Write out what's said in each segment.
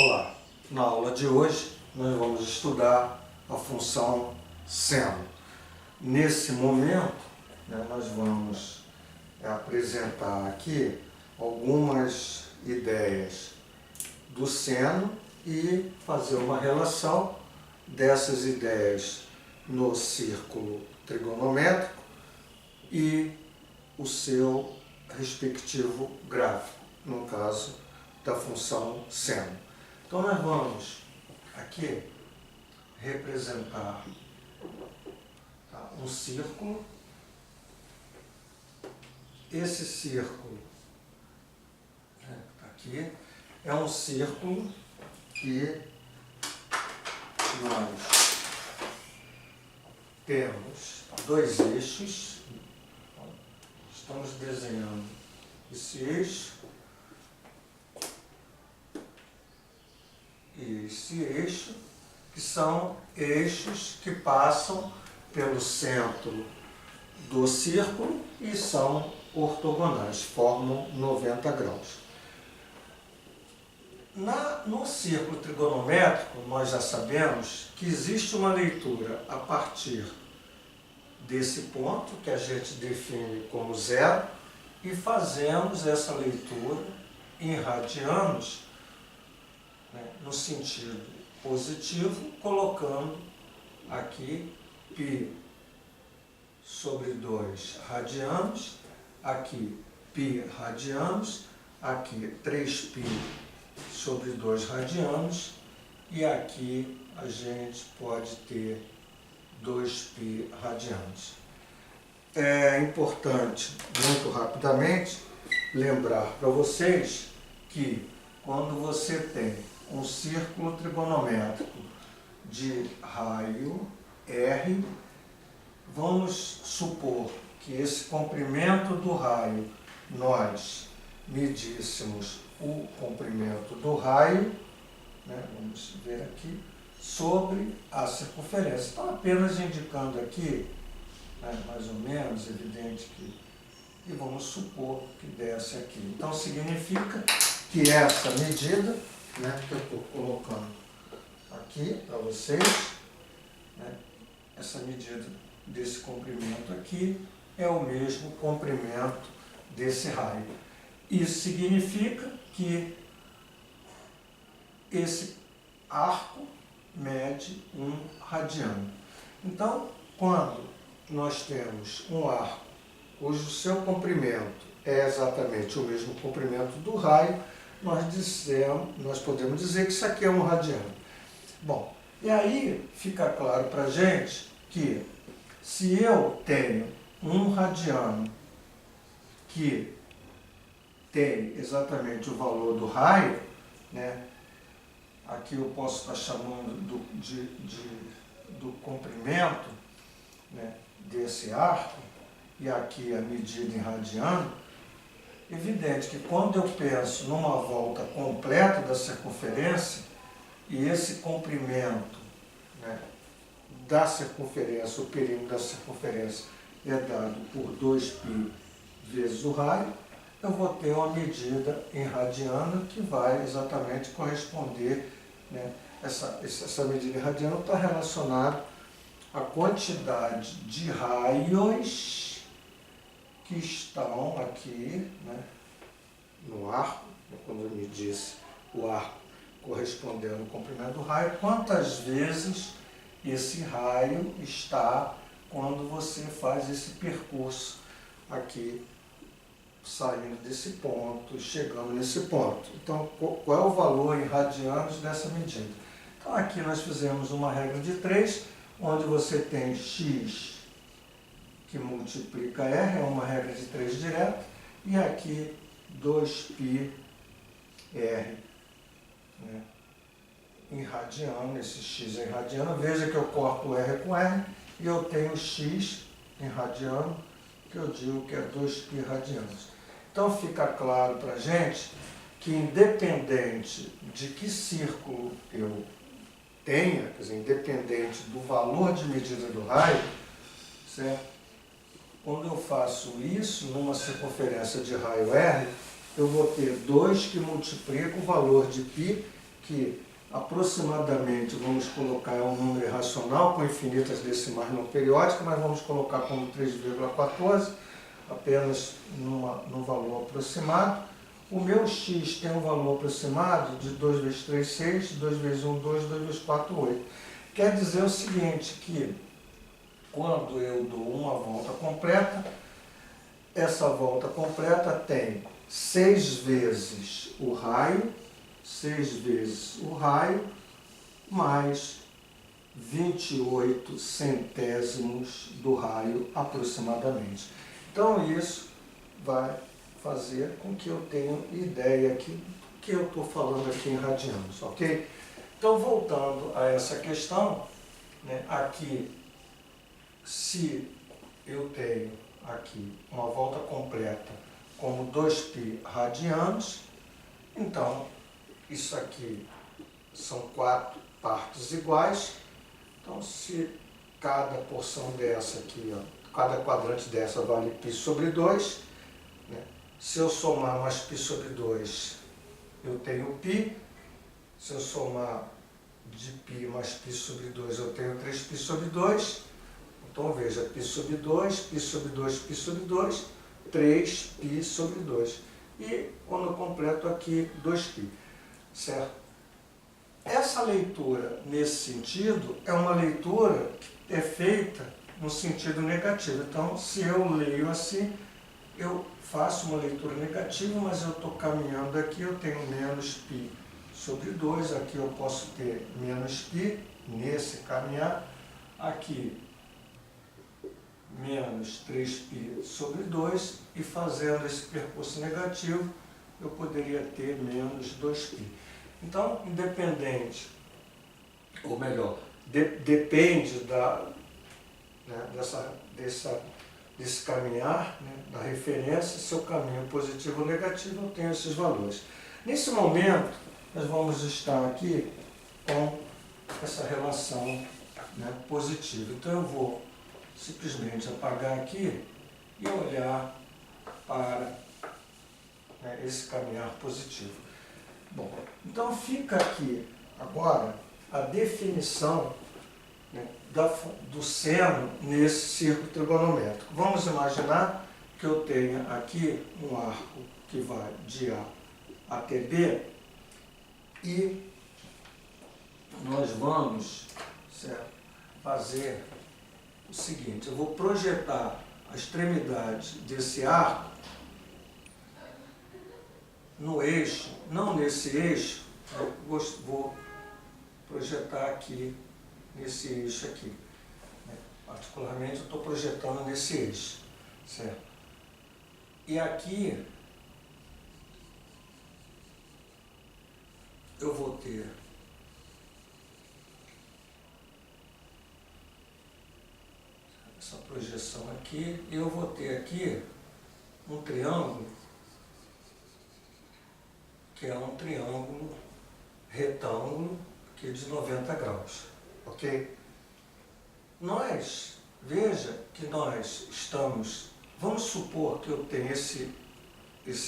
Olá, na aula de hoje nós vamos estudar a função seno. Nesse momento, nós vamos apresentar aqui algumas ideias do seno e fazer uma relação dessas ideias no círculo trigonométrico e o seu respectivo gráfico, no caso da função seno. Então nós vamos aqui representar um círculo. Esse círculo aqui é um círculo que nós temos dois eixos. Estamos desenhando esse eixo e esse eixo, que são eixos que passam pelo centro do círculo e são ortogonais, formam 90 graus. No círculo trigonométrico, nós já sabemos que existe uma leitura a partir desse ponto, que a gente define como zero, e fazemos essa leitura em radianos, no sentido positivo, colocando aqui π sobre 2 radianos, aqui π radianos, aqui 3π sobre 2 radianos, e aqui a gente pode ter 2π radianos. É importante, muito rapidamente, lembrar para vocês que quando você tem um círculo trigonométrico de raio R, vamos supor que esse comprimento do raio, nós medíssemos o comprimento do raio, vamos ver aqui, sobre a circunferência. Então, apenas indicando aqui, mais ou menos, evidente que, e vamos supor que desce aqui. Então, significa que essa medida, que eu estou colocando aqui para vocês, essa medida desse comprimento aqui é o mesmo comprimento desse raio. Isso significa que esse arco mede 1 radiano. Então, quando nós temos um arco cujo seu comprimento é exatamente o mesmo comprimento do raio, nós podemos dizer que isso aqui é 1 radiano. Bom, e aí fica claro para a gente que se eu tenho 1 radiano que tem exatamente o valor do raio, aqui eu posso estar chamando do comprimento, desse arco, e aqui a medida em radiano. Evidente que quando eu penso numa volta completa da circunferência, e esse comprimento da circunferência, o perímetro da circunferência é dado por 2π vezes o raio, eu vou ter uma medida em radiano que vai exatamente corresponder, essa medida em radiano está relacionada à quantidade de raios que estão aqui, no arco, quando eu me disse o arco correspondendo ao comprimento do raio, quantas vezes esse raio está quando você faz esse percurso aqui, saindo desse ponto, chegando nesse ponto. Então, qual é o valor em radianos dessa medida? Então, aqui nós fizemos uma regra de 3, onde você tem x que multiplica R, é uma regra de 3 direta, e aqui 2πr, em radiano, esse x é em radiano. Veja que eu corto R com R, e eu tenho x em radiano, que eu digo que é 2π radianos. Então fica claro para a gente que, independente de que círculo eu tenha, quer dizer, independente do valor de medida do raio, certo? Quando eu faço isso numa circunferência de raio R, eu vou ter 2 que multiplica o valor de π, que aproximadamente, vamos colocar, é um número irracional com infinitas decimais não periódicas, mas vamos colocar como 3,14, apenas no valor aproximado. O meu x tem um valor aproximado de 2 vezes 3, 6, 2 vezes 1, 2, 2 vezes 4, 8. Quer dizer o seguinte, que quando eu dou uma volta completa, essa volta completa tem 6 vezes o raio, 6 vezes o raio, mais 28 centésimos do raio aproximadamente. Então isso vai fazer com que eu tenha ideia aqui do que eu estou falando aqui em radianos, ok? Então, voltando a essa questão, né, aqui, se eu tenho aqui uma volta completa como 2π radianos, então isso aqui são 4 partes iguais. Então, se cada porção dessa aqui, ó, cada quadrante dessa vale π sobre 2, né? Se eu somar mais π sobre 2, eu tenho π. Se eu somar de π mais π sobre 2, eu tenho 3π sobre 2. Então, veja, π sobre 2, π sobre 2, π sobre 2, 3π sobre 2. E quando eu completo aqui, 2π, certo? Essa leitura, nesse sentido, é uma leitura que é feita no sentido negativo. Então, se eu leio assim, eu faço uma leitura negativa, mas eu estou caminhando aqui, eu tenho menos π sobre 2, aqui eu posso ter menos π nesse caminhar, aqui menos 3π sobre 2, e fazendo esse percurso negativo, eu poderia ter menos 2π. Então, independente, ou melhor, depende desse caminhar, né, da referência, se eu caminho positivo ou negativo, eu tenho esses valores. Nesse momento, nós vamos estar aqui com essa relação, né, positiva. Então, eu vou simplesmente apagar aqui e olhar para, né, esse caminhar positivo. Bom, então fica aqui agora a definição, né, do seno nesse círculo trigonométrico. Vamos imaginar que eu tenha aqui um arco que vai de A até B e nós vamos, certo, fazer o seguinte: eu vou projetar a extremidade desse arco no eixo, não nesse eixo, eu vou projetar aqui nesse eixo aqui. Particularmente eu estou projetando nesse eixo, certo? E aqui eu vou ter essa projeção aqui, e eu vou ter aqui um triângulo, que é um triângulo retângulo aqui de 90 graus, ok? Veja que nós estamos, vamos supor que eu tenho esse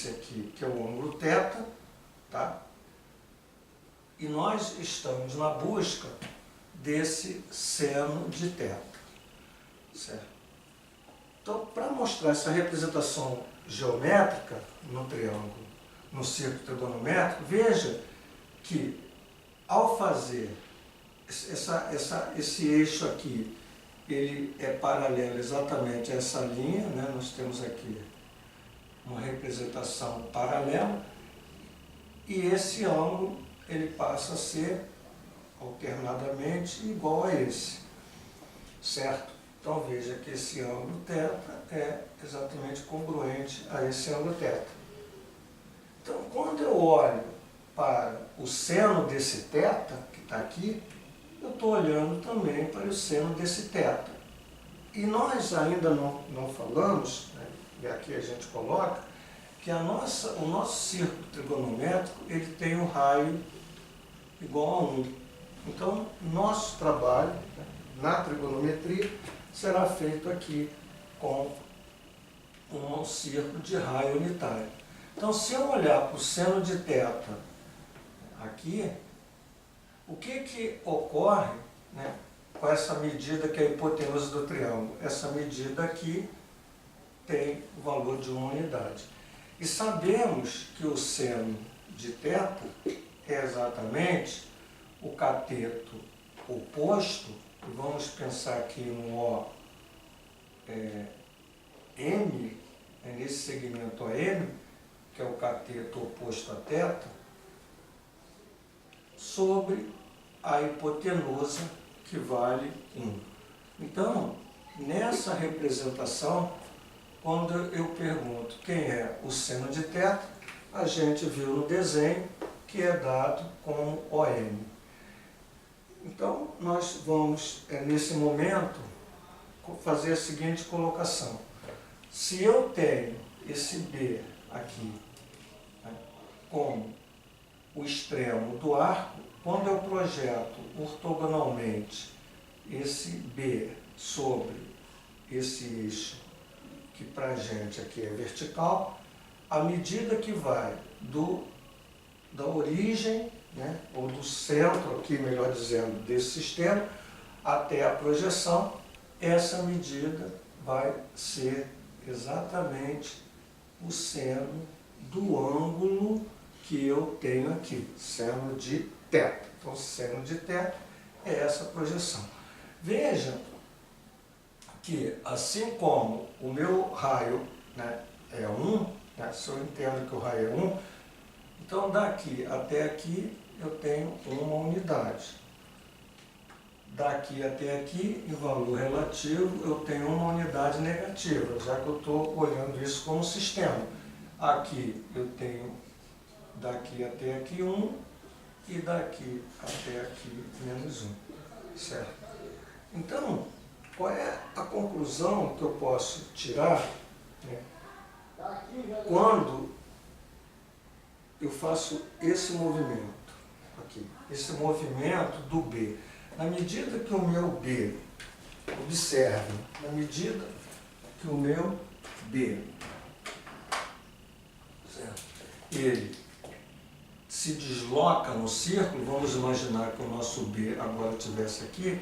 aqui, que é o ângulo θ, tá? E nós estamos na busca desse seno de θ, certo? Então, para mostrar essa representação geométrica no triângulo, no círculo trigonométrico, veja que ao fazer esse eixo aqui, ele é paralelo exatamente a essa linha, né? Nós temos aqui uma representação paralela, e esse ângulo ele passa a ser alternadamente igual a esse, certo? Então veja que esse ângulo θ é exatamente congruente a esse ângulo θ. Então, quando eu olho para o seno desse θ, que está aqui, eu estou olhando também para o seno desse θ. E nós ainda não falamos, né, e aqui a gente coloca, que o nosso círculo trigonométrico ele tem um raio igual a 1. Então, nosso trabalho, né, na trigonometria será feito aqui com um círculo de raio unitário. Então, se eu olhar para o seno de θ aqui, O que ocorre, né, com essa medida que é a hipotenusa do triângulo? Essa medida aqui tem o valor de uma unidade. E sabemos que o seno de θ é exatamente o cateto oposto, e vamos pensar aqui no O M, nesse segmento OM, que é o cateto oposto a θ, sobre a hipotenusa, que vale 1. Então, nessa representação, quando eu pergunto quem é o seno de θ, a gente viu no desenho que é dado como OM. Então, nós vamos, nesse momento, fazer a seguinte colocação. Se eu tenho esse B aqui, né, como o extremo do arco, quando eu projeto ortogonalmente esse B sobre esse eixo, que para a gente aqui é vertical, à medida que vai da origem, né, ou do centro, aqui melhor dizendo, desse sistema, até a projeção, essa medida vai ser exatamente o seno do ângulo que eu tenho aqui, seno de θ. Então, seno de θ é essa projeção. Veja que, assim como o meu raio, né, é 1, né, se eu entendo que o raio é 1, então daqui até aqui eu tenho uma unidade. Daqui até aqui, em valor relativo, eu tenho uma unidade negativa, já que eu estou olhando isso como sistema. Aqui eu tenho daqui até aqui 1 e daqui até aqui menos 1. Certo? Então, qual é a conclusão que eu posso tirar, né, quando eu faço esse movimento aqui, esse movimento do B? Na medida que o meu B, observe, na medida que o meu B, certo, ele se desloca no círculo, vamos imaginar que o nosso B agora estivesse aqui,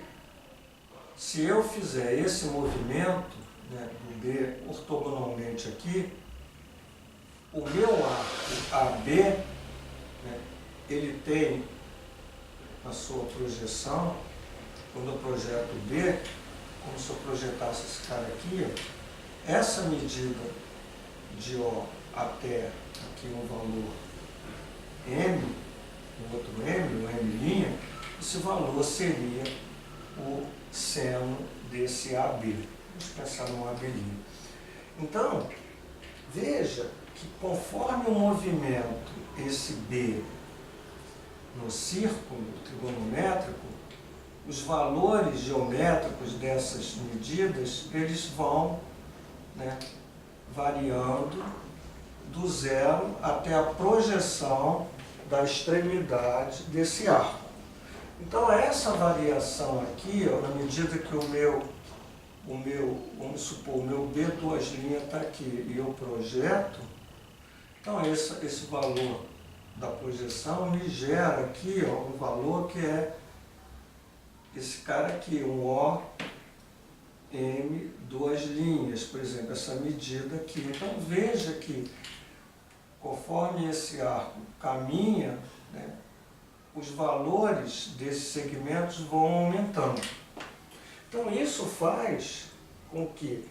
se eu fizer esse movimento, né, do B ortogonalmente aqui, o meu arco AB, né, ele tem a sua projeção, quando eu projeto o B, como se eu projetasse esse cara aqui, ó, essa medida de O até aqui um valor M, um outro M, o M', esse valor seria o seno desse AB. Vamos pensar num AB'. Então, veja que conforme o movimento, esse B no círculo trigonométrico, os valores geométricos dessas medidas, eles vão, né, variando do zero até a projeção da extremidade desse arco. Então, essa variação aqui, ó, na medida que vamos supor, o meu B duas linhas está aqui e eu projeto, então esse valor da projeção me gera aqui, ó, um valor que é esse cara aqui, um O, M, duas linhas, por exemplo, essa medida aqui. Então, veja que conforme esse arco caminha, né, os valores desses segmentos vão aumentando. Então, isso faz com que,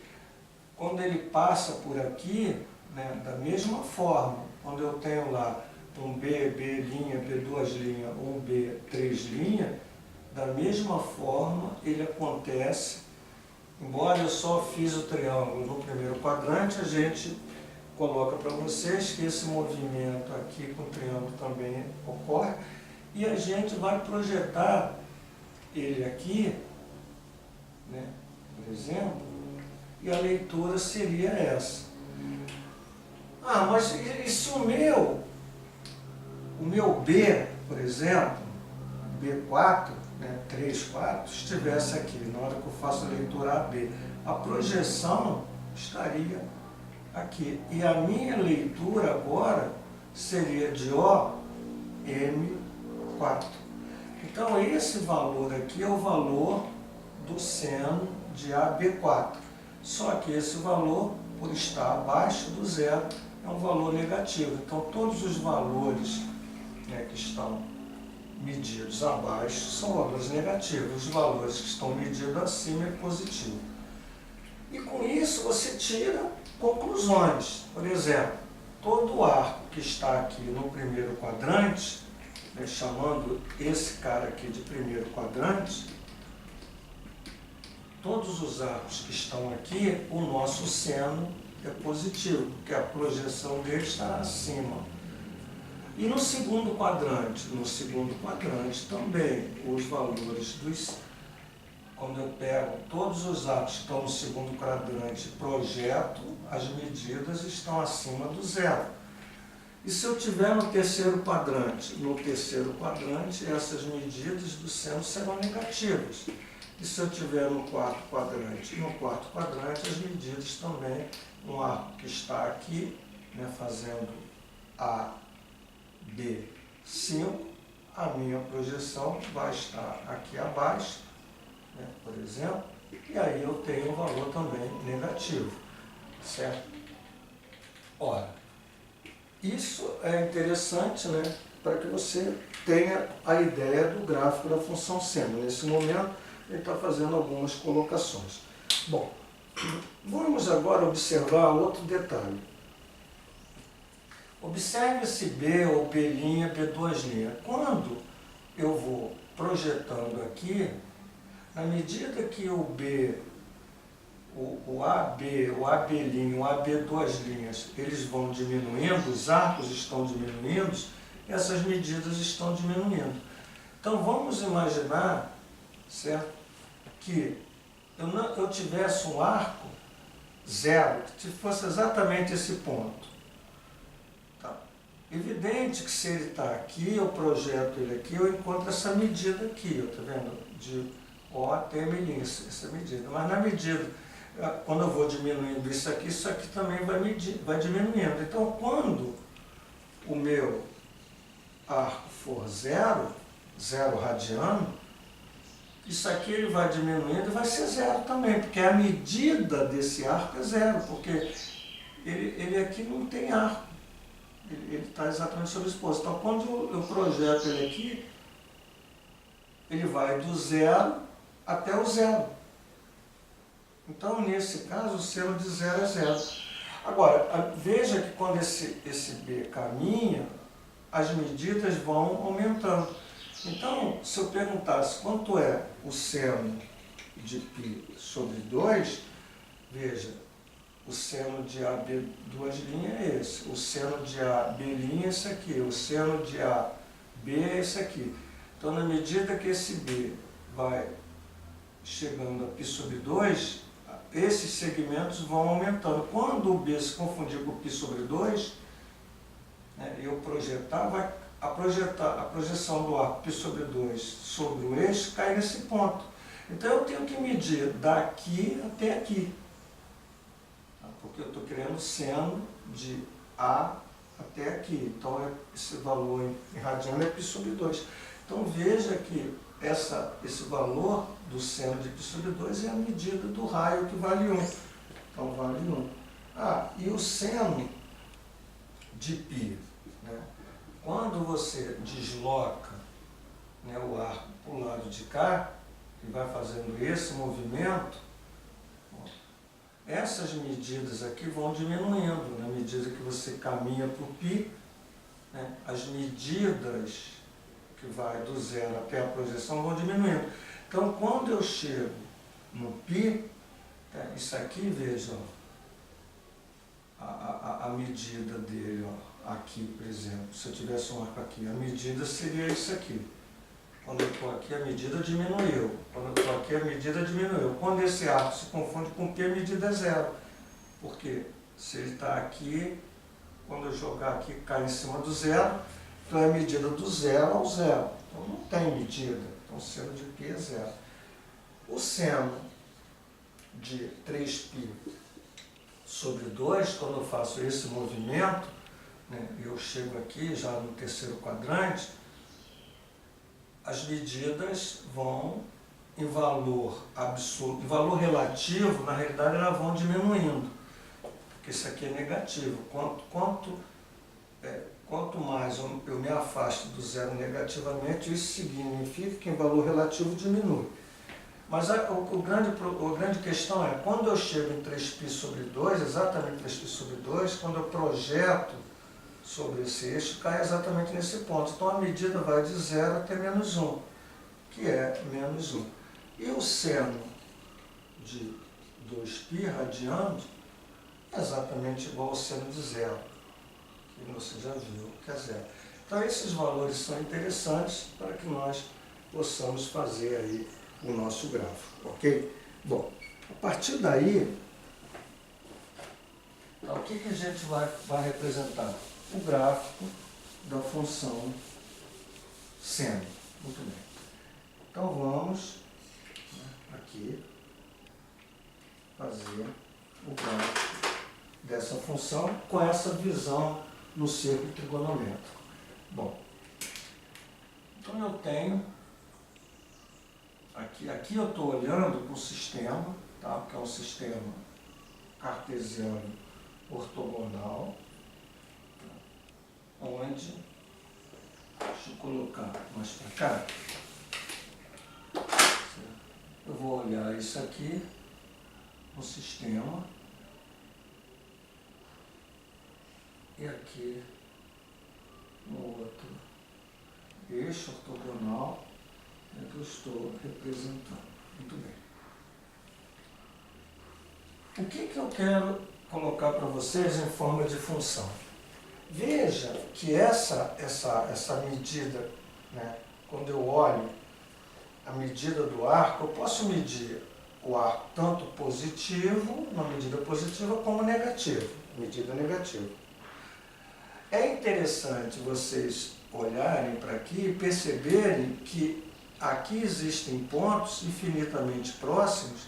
quando ele passa por aqui, né, da mesma forma, quando eu tenho lá um B, B', B duas linhas, um B, três linhas, da mesma forma ele acontece, embora eu só fiz o triângulo no primeiro quadrante, a gente coloca para vocês que esse movimento aqui com o triângulo também ocorre, e a gente vai projetar ele aqui, né, por exemplo, e a leitura seria essa. Ah, mas e se o meu B, por exemplo, B4, né, 3, 4, estivesse aqui, na hora que eu faço a leitura AB, a projeção estaria aqui. E a minha leitura agora seria de O, M4. Então, esse valor aqui é o valor do seno de AB4. Só que esse valor, por estar abaixo do zero, é um valor negativo. Então, todos os valores, né, que estão medidos abaixo são valores negativos. Os valores que estão medidos acima é positivo. E com isso você tira conclusões. Por exemplo, todo arco que está aqui no primeiro quadrante, né, chamando esse cara aqui de primeiro quadrante, todos os arcos que estão aqui, o nosso seno é positivo, porque a projeção dele está acima. E no segundo quadrante? No segundo quadrante também, os valores dos... Quando eu pego todos os arcos que estão no segundo quadrante e projeto, as medidas estão acima do zero. E se eu tiver no terceiro quadrante? No terceiro quadrante, essas medidas do seno serão negativas. E se eu tiver no quarto quadrante? No quarto quadrante, as medidas também, no arco que está aqui, né, fazendo A, B, 5, a minha projeção vai estar aqui abaixo, né, por exemplo, e aí eu tenho um valor também negativo, certo? Ora, isso é interessante, né, para que você tenha a ideia do gráfico da função seno. Nesse momento, ele está fazendo algumas colocações. Bom, vamos agora observar outro detalhe. Observe esse B ou B', B2'. Quando eu vou projetando aqui, na medida que o B, o AB, o AB', o AB2', eles vão diminuindo, os arcos estão diminuindo, essas medidas estão diminuindo. Então vamos imaginar, certo, que eu tivesse um arco zero, que fosse exatamente esse ponto. Evidente que se ele está aqui, eu projeto ele aqui, eu encontro essa medida aqui, está vendo? De O até M', essa medida. Mas na medida, quando eu vou diminuindo isso aqui também vai diminuindo. Então, quando o meu arco for zero radiano, isso aqui ele vai diminuindo e vai ser zero também, porque a medida desse arco é zero, porque ele aqui não tem arco. Ele está exatamente sobre esse posto. Então, quando eu projeto ele aqui, ele vai do zero até o zero. Então, nesse caso, o seno de zero é zero. Agora, veja que quando esse B caminha, as medidas vão aumentando. Então, se eu perguntasse quanto é o seno de π sobre 2, veja, o seno de AB2' é esse, o seno de AB' é esse aqui, o seno de AB é esse aqui. Então, na medida que esse B vai chegando a π sobre 2, esses segmentos vão aumentando. Quando o B se confundir com π sobre 2, né, eu projetar, a projeção do arco π sobre 2 sobre o eixo cai nesse ponto. Então, eu tenho que medir daqui até aqui. Porque eu estou querendo seno de A até aqui. Então, esse valor em radiano é π sobre 2. Então, veja que esse valor do seno de π sobre 2 é a medida do raio, que vale 1. Então, vale 1. E o seno de π, né? Quando você desloca, né, o arco para o lado de cá, e vai fazendo esse movimento, essas medidas aqui vão diminuindo, na medida que você caminha para o π, né, as medidas que vai do zero até a projeção vão diminuindo. Então, quando eu chego no π, isso aqui, veja, ó, a medida dele, ó, aqui, por exemplo, se eu tivesse um arco aqui, a medida seria isso aqui. Quando eu estou aqui, a medida diminuiu. Quando eu estou aqui, a medida diminuiu. Quando esse arco se confunde com π, a medida é zero. Porque se ele está aqui, quando eu jogar aqui, cai em cima do zero, então é a medida do zero ao zero. Então não tem medida. Então o seno de π é zero. O seno de 3π sobre 2, quando eu faço esse movimento, né, eu chego aqui já no terceiro quadrante, as medidas vão em valor absoluto, em valor relativo, na realidade elas vão diminuindo, porque isso aqui é negativo. Quanto mais eu me afasto do zero negativamente, isso significa que em valor relativo diminui. Mas a grande questão é, quando eu chego em 3π sobre 2, exatamente 3π sobre 2, quando eu projeto sobre esse eixo, cai exatamente nesse ponto. Então a medida vai de 0 até menos 1, que é menos 1. E o seno de 2π radiano é exatamente igual ao seno de 0, que você já viu que é 0. Então esses valores são interessantes para que nós possamos fazer aí o nosso gráfico, ok? Bom, a partir daí, então, o que a gente vai representar? O gráfico da função seno. Muito bem. Então vamos aqui fazer o gráfico dessa função com essa visão no círculo trigonométrico. Bom, então eu tenho, aqui eu estou olhando para o sistema, tá? Que é um sistema cartesiano ortogonal, onde, deixa eu colocar mais para cá, eu vou olhar isso aqui, o sistema, e aqui no outro eixo ortogonal é que eu estou representando. Muito bem. O que eu quero colocar para vocês em forma de função? Veja que essa medida, né, quando eu olho a medida do arco, eu posso medir o arco tanto positivo, uma medida positiva, como negativo, medida negativa. É interessante vocês olharem para aqui e perceberem que aqui existem pontos infinitamente próximos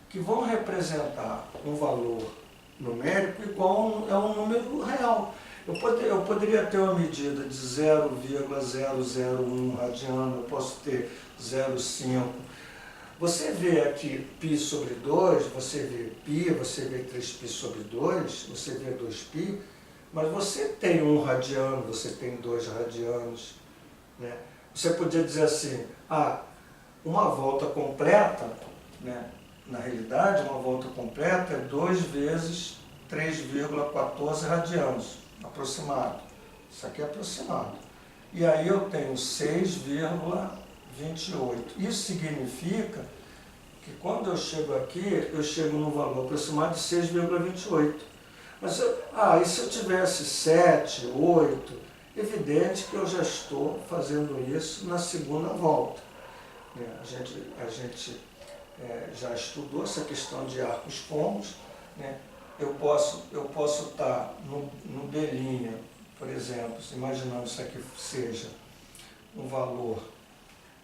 que vão representar um valor numérico igual a um número real. Eu poderia ter uma medida de 0,001 radiano, eu posso ter 0,5. Você vê aqui π sobre 2, você vê π, você vê 3π sobre 2, você vê 2π, mas você tem 1 radiano, você tem 2 radianos, né? Você podia dizer assim, uma volta completa, né? Na realidade, uma volta completa é 2 vezes 3,14 radianos, aproximado. Isso aqui é aproximado. E aí eu tenho 6,28. Isso significa que quando eu chego aqui, eu chego no valor aproximado de 6,28. Mas, e se eu tivesse 7, 8, evidente que eu já estou fazendo isso na segunda volta. A gente já estudou essa questão de arcos côncavos, né? Eu posso estar no B', por exemplo, imaginando isso aqui seja um valor,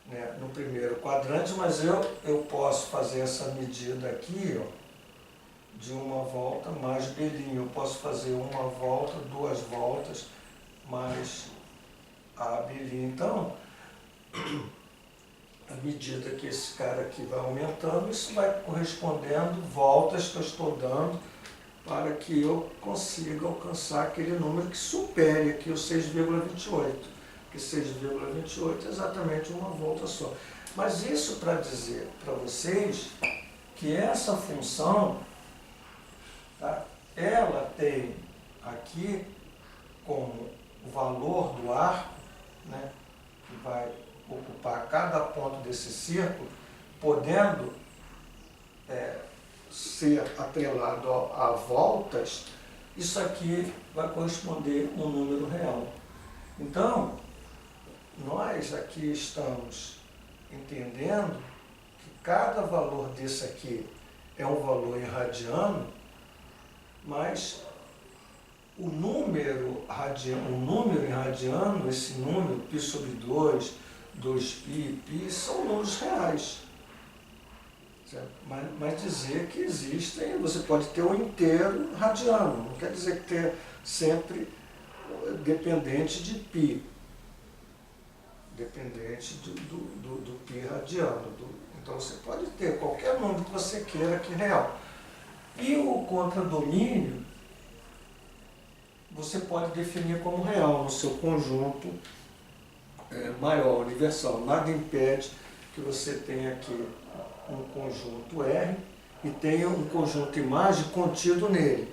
né, no primeiro quadrante, mas eu posso fazer essa medida aqui, ó, de uma volta mais B'. Eu posso fazer uma volta, 2 voltas, mais AB'. Então, à medida que esse cara aqui vai aumentando, isso vai correspondendo voltas que eu estou dando para que eu consiga alcançar aquele número que supere aqui o 6,28. Porque 6,28 é exatamente uma volta só. Mas isso para dizer para vocês que essa função, tá, ela tem aqui como o valor do arco, né, que vai ocupar cada ponto desse círculo, podendo ser atrelado a voltas, isso aqui vai corresponder a um número real. Então, nós aqui estamos entendendo que cada valor desse aqui é um valor em radiano, mas o número em radiano, esse número, π sobre 2, 2π, π, são números reais. Mas dizer que existem, você pode ter um inteiro radiano, não quer dizer que tenha sempre dependente de π. dependente do π radiano. Então você pode ter qualquer número que você queira aqui real. E o contradomínio você pode definir como real no seu conjunto maior, universal. Nada impede que você tenha aqui um conjunto R e tenha um conjunto imagem contido nele.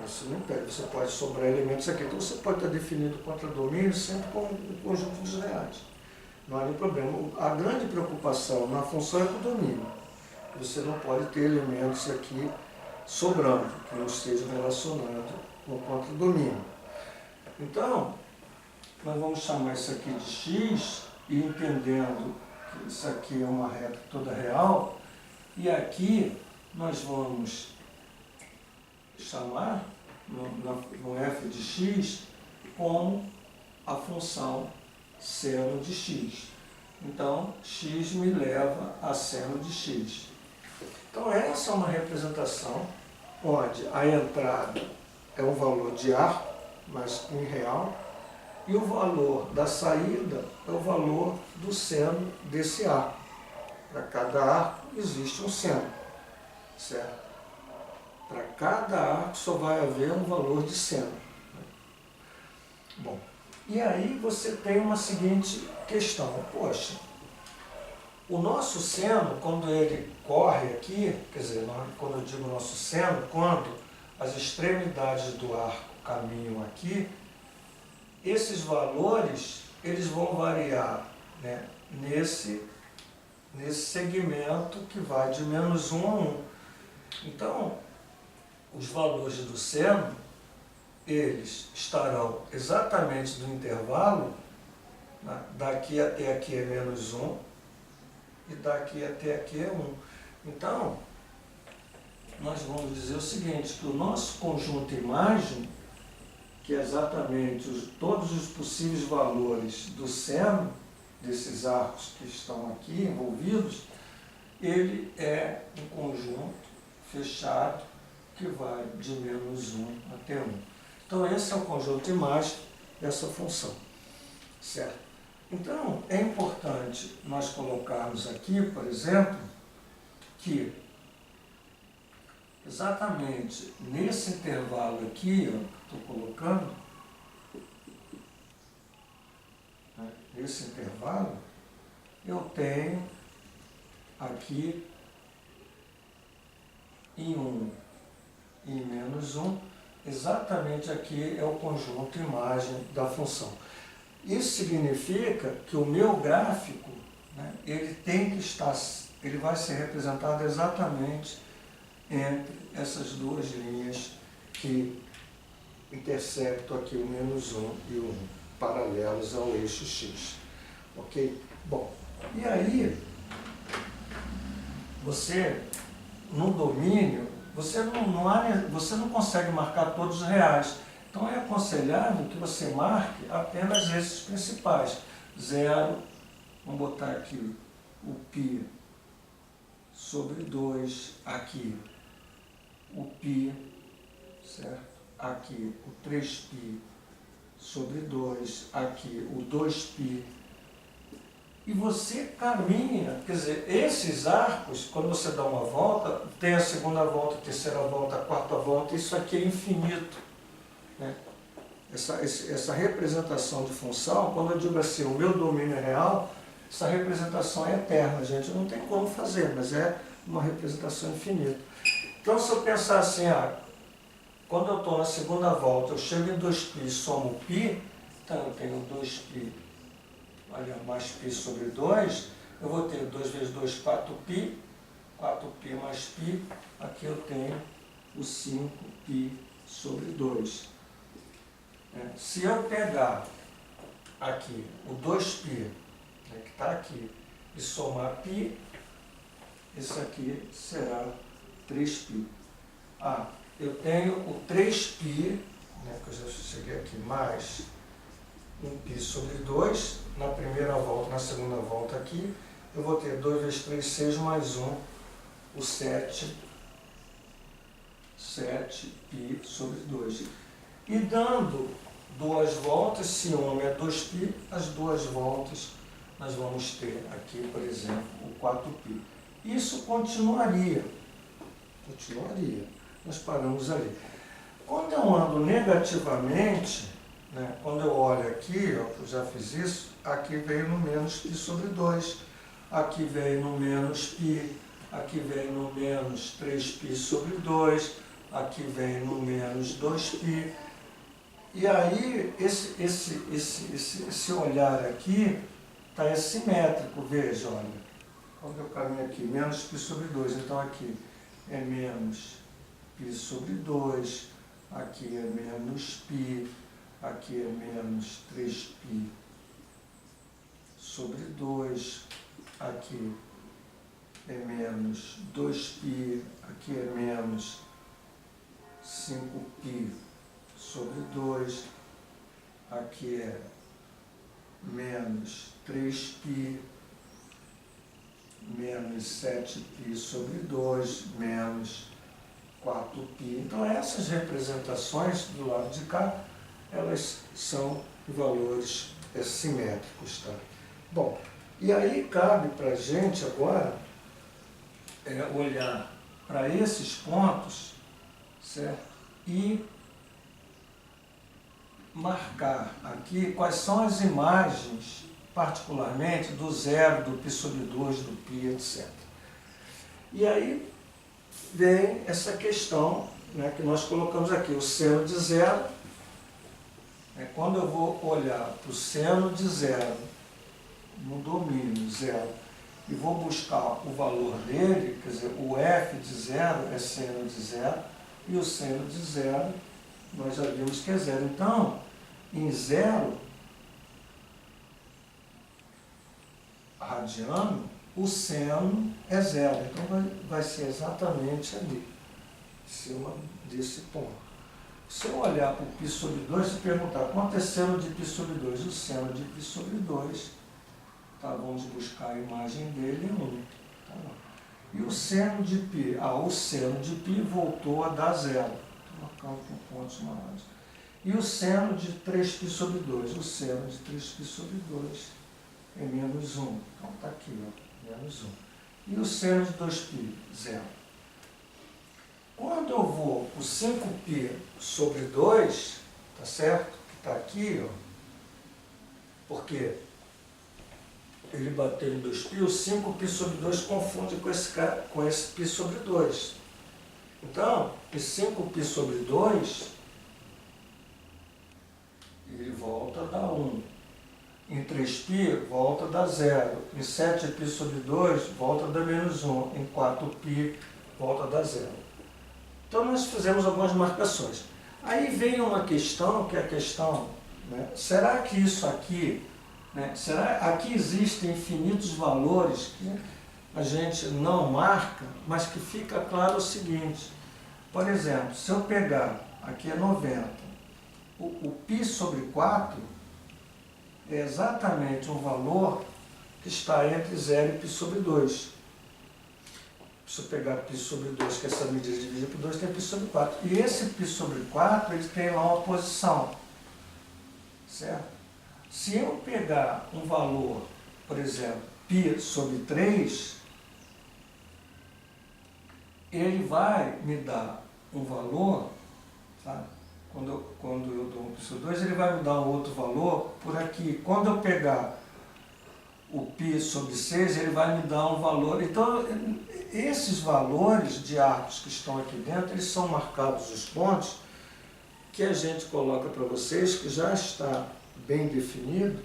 Isso não impede, você pode sobrar elementos aqui. Então você pode estar definindo o contradomínio sempre como um conjunto dos reais. Não há nenhum problema. A grande preocupação na função é com o domínio. Você não pode ter elementos aqui sobrando, que não estejam relacionados com o contradomínio. Então, nós vamos chamar isso aqui de x, e entendendo que isso aqui é uma reta toda real, e aqui nós vamos chamar no f de x como a função seno de x. Então, x me leva a seno de x. Então, essa é uma representação onde a entrada é um valor de arco, mas em real, e o valor da saída é o valor do seno desse arco. Para cada arco existe um seno, certo? Para cada arco só vai haver um valor de seno. Bom, e aí você tem uma seguinte questão. Poxa, o nosso seno, quando ele corre aqui, quer dizer, quando eu digo nosso seno, quando as extremidades do arco caminham aqui, esses valores eles vão variar, né, nesse segmento que vai de menos 1 a 1. Então, os valores do seno, eles estarão exatamente no intervalo, né, daqui até aqui é menos 1, e daqui até aqui é 1. Então, nós vamos dizer o seguinte, que o nosso conjunto imagem, que é exatamente todos os possíveis valores do seno, desses arcos que estão aqui envolvidos, ele é um conjunto fechado que vai de menos 1 até 1. Então, esse é o conjunto imagem dessa função, certo? Então, é importante nós colocarmos aqui, por exemplo, que exatamente nesse intervalo aqui, estou colocando, né, nesse intervalo, eu tenho aqui em 1 e em menos 1, exatamente aqui é o conjunto imagem da função. Isso significa que o meu gráfico, né, ele vai ser representado exatamente entre essas duas linhas que intersectam aqui o menos 1 e o 1, paralelos ao eixo x. Ok? Bom, e aí, você, no domínio, você não consegue marcar todos os reais. Então é aconselhável que você marque apenas esses principais. 0, vamos botar aqui o π sobre 2 aqui. O π, certo? Aqui o 3π sobre 2, aqui o 2π. E você caminha, quer dizer, esses arcos, quando você dá uma volta, tem a segunda volta, a terceira volta, a quarta volta, isso aqui é infinito, né? Essa representação de função, quando eu digo assim, o meu domínio é real, essa representação é eterna, a gente não tem como fazer, mas é uma representação infinita. Então, se eu pensar assim, quando eu estou na segunda volta, eu chego em 2π e somo π, então eu tenho 2π, olha, mais π sobre 2, eu vou ter 2 vezes 2, 4π, 4π mais π, aqui eu tenho o 5π sobre 2. Se eu pegar aqui o 2π, né, que está aqui, e somar π, isso aqui será 3π. Eu tenho o 3π, né, que eu já cheguei aqui, mais 1π sobre 2, na primeira volta, na segunda volta aqui, eu vou ter 2 vezes 3, 6, mais 1, o 7π sobre 2. E dando, 2 voltas, se ω é 2π, as 2 voltas nós vamos ter aqui, por exemplo, o 4π. Isso continuaria. Nós paramos ali. Quando eu ando negativamente, né, quando eu olho aqui, ó, eu já fiz isso, aqui veio no menos π sobre 2, aqui veio no menos π, aqui veio no menos 3π sobre 2, aqui vem no menos 2π. E aí, esse olhar aqui está simétrico, veja, olha. Quando eu caminho aqui, menos π sobre 2, então aqui é menos π sobre 2, aqui é menos π, aqui é menos 3π sobre 2, aqui é menos 2π, aqui é menos 5π sobre 2, aqui é menos 3π, menos 7π sobre 2, menos 4π. Então essas representações do lado de cá, elas são valores simétricos, tá? Bom, e aí cabe para a gente agora olhar para esses pontos, certo? E marcar aqui quais são as imagens, particularmente do zero, do π sobre 2, do π, etc. E aí vem essa questão, né, que nós colocamos aqui, o seno de zero. Quando eu vou olhar para o seno de zero, no domínio zero, e vou buscar o valor dele, quer dizer, o f de zero é seno de zero, e o seno de zero, nós já vimos que é zero. Então, em zero radiano, o seno é zero. Então, vai ser exatamente ali, em cima desse ponto. Se eu olhar para o π sobre 2 e perguntar quanto é seno de π sobre 2, o seno de π sobre 2, tá, vamos buscar a imagem dele em 1. Tá, e o seno de π? O seno de π voltou a dar zero. Estou marcando com pontos maiores. E o seno de 3π sobre 2? O seno de 3π sobre 2 é menos 1. Então está aqui, ó, menos 1. E o seno de 2π? Zero. Quando eu vou para o 5π sobre 2, tá certo? Que está aqui, ó, porque ele bateu em 2π, o 5π sobre 2 confunde com esse π sobre 2. Então, esse 5π sobre 2, ele volta a dar 1. Em 3π, volta a dar 0. Em 7π sobre 2, volta a dar menos 1. Em 4π, volta a dar 0. Então, nós fizemos algumas marcações. Aí vem uma questão, que é a questão, né, será que isso aqui, né, aqui existem infinitos valores que a gente não marca, mas que fica claro o seguinte. Por exemplo, se eu pegar, aqui é 90, o π sobre 4 é exatamente um valor que está entre 0 e π sobre 2. Se eu pegar π sobre 2, que é essa medida dividida por 2, tem π sobre 4. E esse π sobre 4, ele tem lá uma posição. Certo? Se eu pegar um valor, por exemplo, π sobre 3, ele vai me dar um valor, tá? Quando eu dou um π sobre 2, ele vai me dar um outro valor por aqui. Quando eu pegar o π sobre 6, ele vai me dar um valor. Então, esses valores de arcos que estão aqui dentro, eles são marcados os pontos que a gente coloca para vocês, que já está bem definido,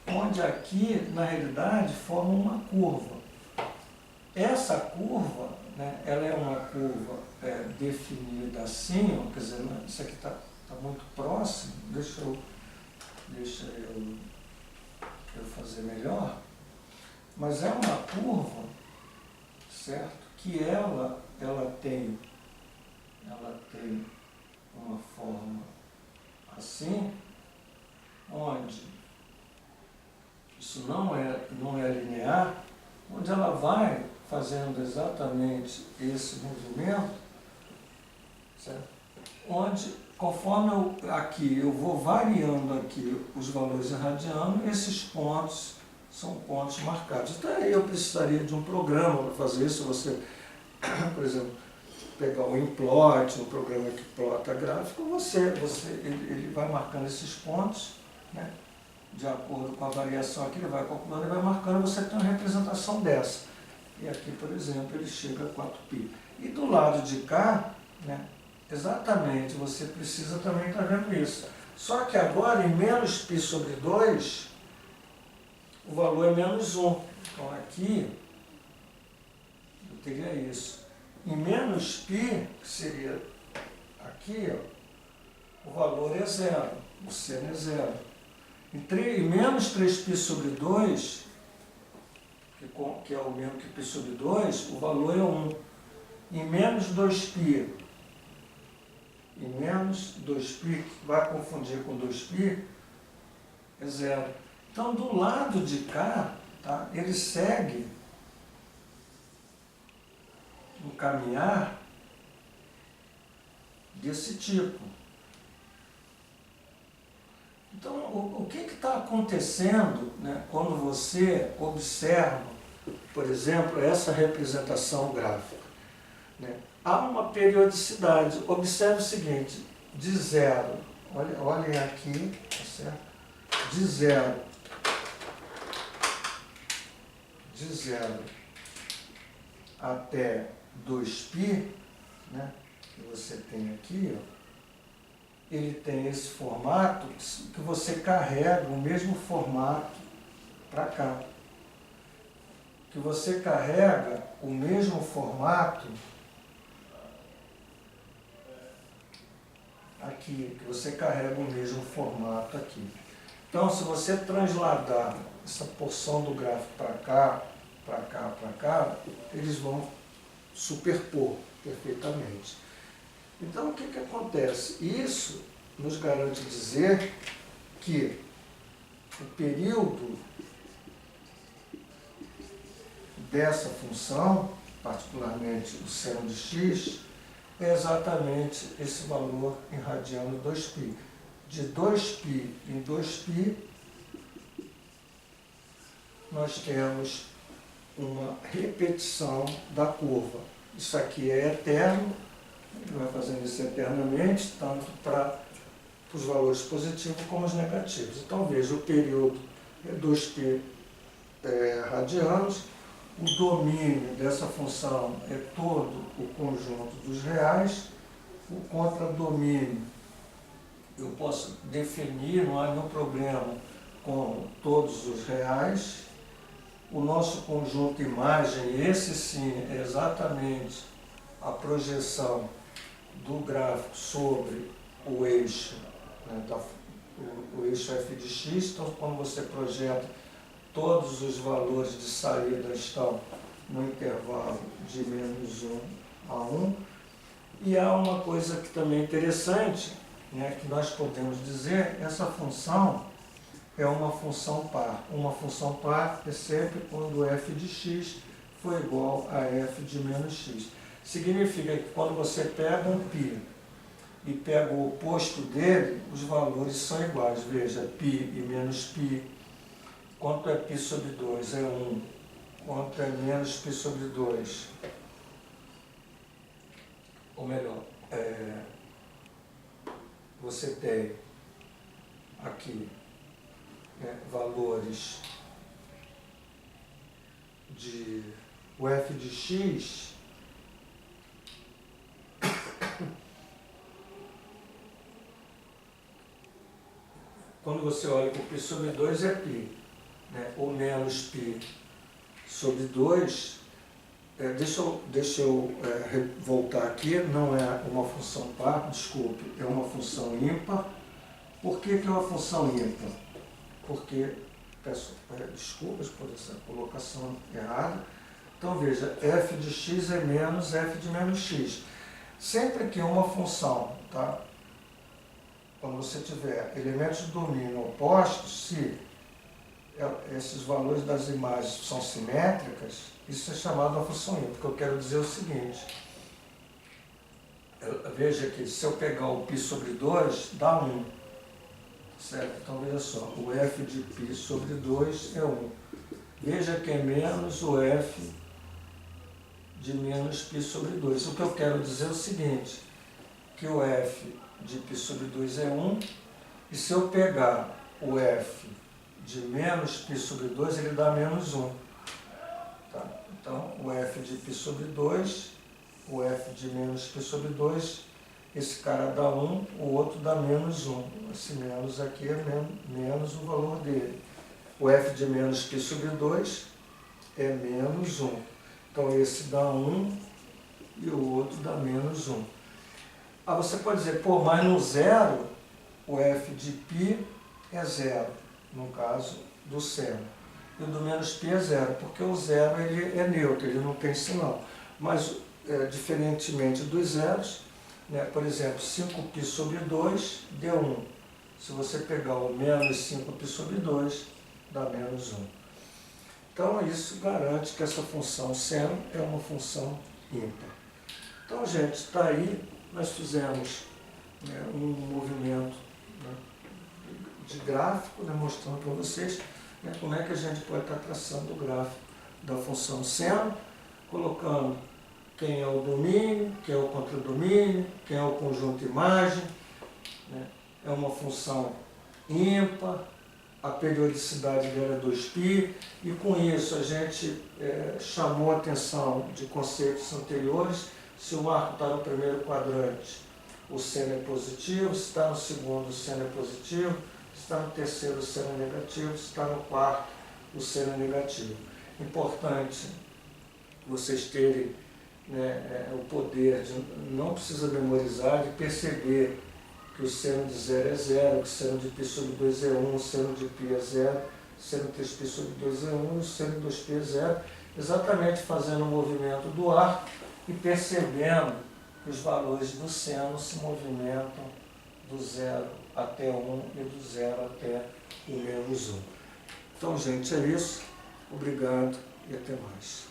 onde aqui, na realidade, forma uma curva. Essa curva, né, ela é uma curva definida assim, ó, quer dizer, isso aqui está muito próximo, deixa eu fazer melhor, mas é uma curva, certo? Que ela tem uma forma assim, onde isso não é linear, onde ela vai fazendo exatamente esse movimento, certo? onde, conforme aqui eu vou variando aqui os valores irradiando, esses pontos são pontos marcados. Então aí eu precisaria de um programa para fazer isso. Você, por exemplo, pegar o Implot, um programa que plota gráfico, ele vai marcando esses pontos, né? De acordo com a variação aqui, ele vai calculando e vai marcando, você tem uma representação dessa. E aqui, por exemplo, ele chega a 4π. E do lado de cá, né, exatamente, você precisa também estar vendo isso. Só que agora, em menos π sobre 2, o valor é menos 1. Então aqui, eu teria isso. Em menos π, que seria aqui, ó, o valor é 0, o seno é 0. Em menos 3π sobre 2, que é o mesmo que π sobre 2, o valor é 1. Em menos 2π, que vai confundir com 2π, é 0. Então, do lado de cá, tá, ele segue um caminhar desse tipo. Então, o que está acontecendo, né, quando você observa, por exemplo, essa representação gráfica? Né? Há uma periodicidade. Observe o seguinte, de 0, olhem aqui, tá certo? De 0 até 2π, né, que você tem aqui, ó, ele tem esse formato que você carrega o mesmo formato para cá. Que você carrega o mesmo formato aqui, que você carrega o mesmo formato aqui. Então, se você transladar essa porção do gráfico para cá, para cá, para cá, eles vão superpor perfeitamente. Então, o que acontece? Isso nos garante dizer que o período dessa função, particularmente o seno de x, é exatamente esse valor irradiando 2π. De 2π em 2π, nós temos uma repetição da curva. Isso aqui é eterno, ele vai fazendo isso eternamente, tanto para os valores positivos como os negativos. Então, veja, o período é 2π radianos, o domínio dessa função é todo o conjunto dos reais, o contradomínio eu posso definir, não há nenhum problema, com todos os reais. O nosso conjunto imagem, esse sim, é exatamente a projeção do gráfico sobre o eixo, né, o eixo f de x. Então, quando você projeta, todos os valores de saída estão no intervalo de menos 1 a 1. E há uma coisa que também é interessante, né, que nós podemos dizer, essa função é uma função par. Uma função par é sempre quando f de x for igual a f de menos x. Significa que quando você pega um π e pega o oposto dele, os valores são iguais. Veja, π e menos π, quanto é π sobre 2? É 1. Quanto é menos π sobre 2? Ou melhor, você tem aqui valores de o f de x quando você olha para o π sobre 2 é π, né? O menos π sobre 2, deixa eu voltar aqui, não é uma função par, desculpe, é uma função ímpar. Por que é uma função ímpar? Porque, peço desculpas por essa colocação errada. Então veja, f de x é menos f de menos x. Sempre que uma função, tá? Quando você tiver elementos de domínio opostos, se esses valores das imagens são simétricas, isso é chamado uma função ímpar. Porque eu quero dizer o seguinte, veja que se eu pegar o π sobre 2, dá 1. Certo? Então veja só, o f de π sobre 2 é 1. Veja que é menos o f de menos π sobre 2. O que eu quero dizer é o seguinte, que o f de π sobre 2 é 1, e se eu pegar o f de menos π sobre 2, ele dá menos 1. Tá? Então, o f de π sobre 2, o f de menos π sobre 2, esse cara dá 1, o outro dá menos 1. Esse menos aqui é menos o valor dele. O f de menos π sobre 2 é menos 1. Então, esse dá 1 e o outro dá menos 1. Ah, você pode dizer, pô, mas no zero, o f de π é zero, no caso do seno. E o do menos π é zero, porque o zero ele é neutro, ele não tem sinal. Mas, diferentemente dos zeros, né, por exemplo, 5π sobre 2 deu 1. Se você pegar o menos 5π sobre 2, dá menos 1. Então, isso garante que essa função seno é uma função ímpar. Então, gente, está aí, nós fizemos, né, um movimento, né, de gráfico, né, mostrando para vocês, né, como é que a gente pode estar traçando o gráfico da função seno, colocando quem é o domínio, quem é o contradomínio, quem é o conjunto imagem, né, é uma função ímpar, a periodicidade dela é 2π, e com isso a gente chamou a atenção de conceitos anteriores. Se o arco está no primeiro quadrante, o seno é positivo; se está no segundo, o seno é positivo; se está no terceiro, o seno é negativo; se está no quarto, o seno é negativo. Importante vocês terem, né, o poder de, não precisa memorizar, de perceber que o seno de 0 é 0, que o seno de π sobre 2 é 1, o seno de π é 0, o seno de 3π sobre 2 é 1, e o seno de 2π é 0, exatamente fazendo o movimento do arco e percebendo que os valores do seno se movimentam do 0 até 1 e do 0 até o menos 1. Então, gente, é isso. Obrigado e até mais.